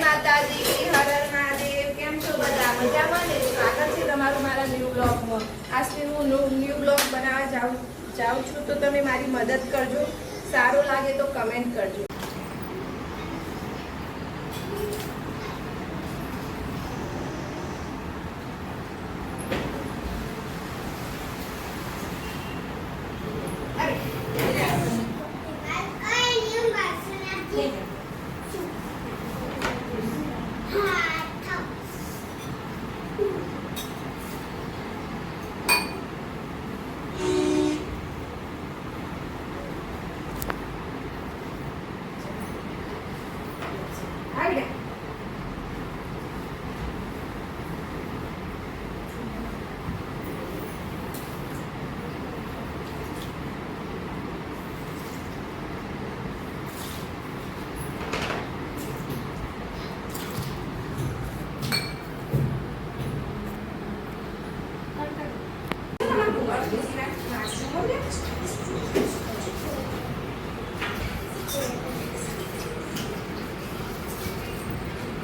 માતાજી, હર હર મહાદેવ. કેમ છો બધા? મજામાં ને? સ્વાગત છે તમારું મારા ન્યૂ બ્લોગમાં. આજથી હું ન્યૂ બ્લોગ બનાવવા જાઉં છું, તો તમે મારી મદદ કરજો. સારો લાગે તો કમેન્ટ કરજો.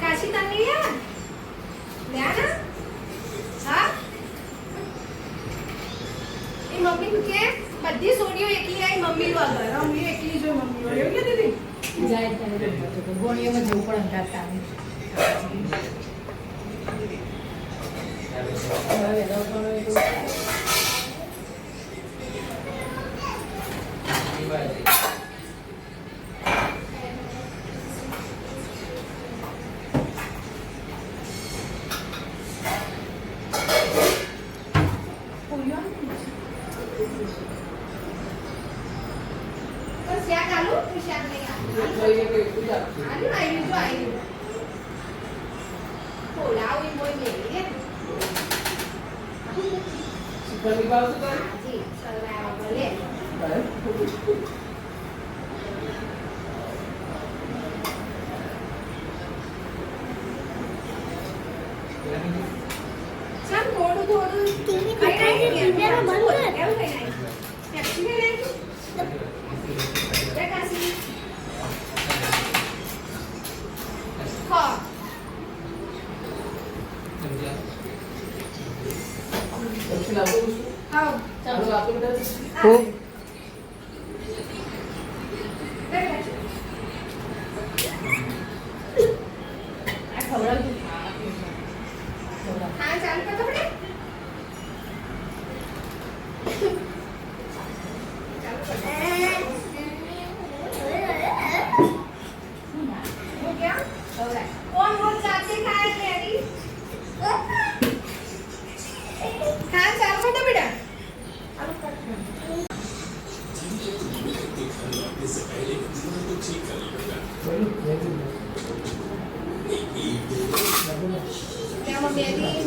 કાશી તને લ્યા ના હા એ મમ્મી કે બધી સોડીઓ એકલી આવી મમ્મી વગર મમ્મી એકલી જો મમ્મી વગર એવું કે દીદી જાય ત્યારે ગોળીઓમાં જવું પણ અંધારતા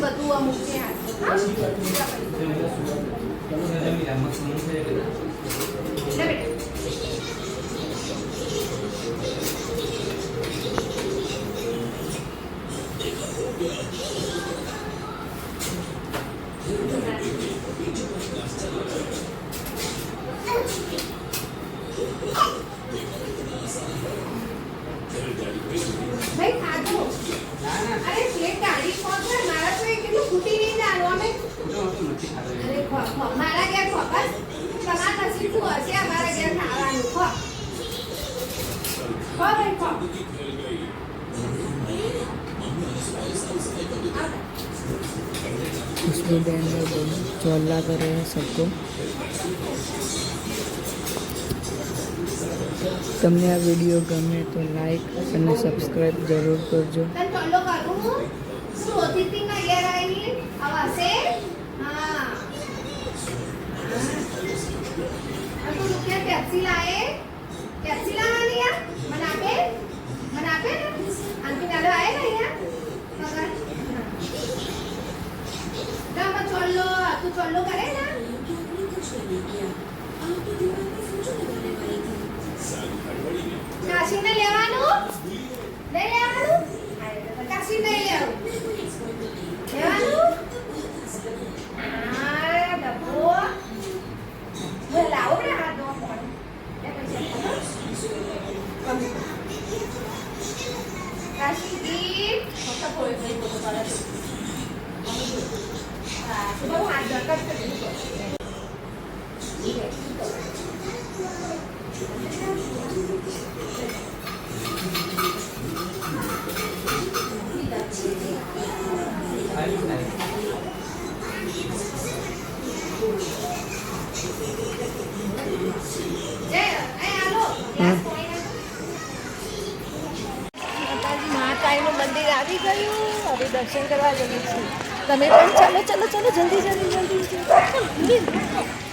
બધું અમુક છે મારા ઘેર ફોકસ તમારા નસીબ શું હશે અમારા ઘેર ખાવાનું खुशबू बहन लोग जो अल्लाह करे हैं सबको તમને આ વિડીયો ગમે તો લાઈક અને સબસ્ક્રાઇબ જરૂર કરજો. पेप्सी लाए पेप्सी लावानी है मनापे ना अंकित आलो आए ना यार मगर ना मत चलो तू चलो करे ना काशी ने लेवानु काशी नहीं लेवानु डब्बो लाओ ना हाथ दो काशी दी મહાકાળીનું મંદિર આવી ગયું. હવે દર્શન કરવા જઈએ છીએ. તમે પણ ચાલો ચાલો ચાલો જલ્દી જલ્દી જલ્દી જલ્દી.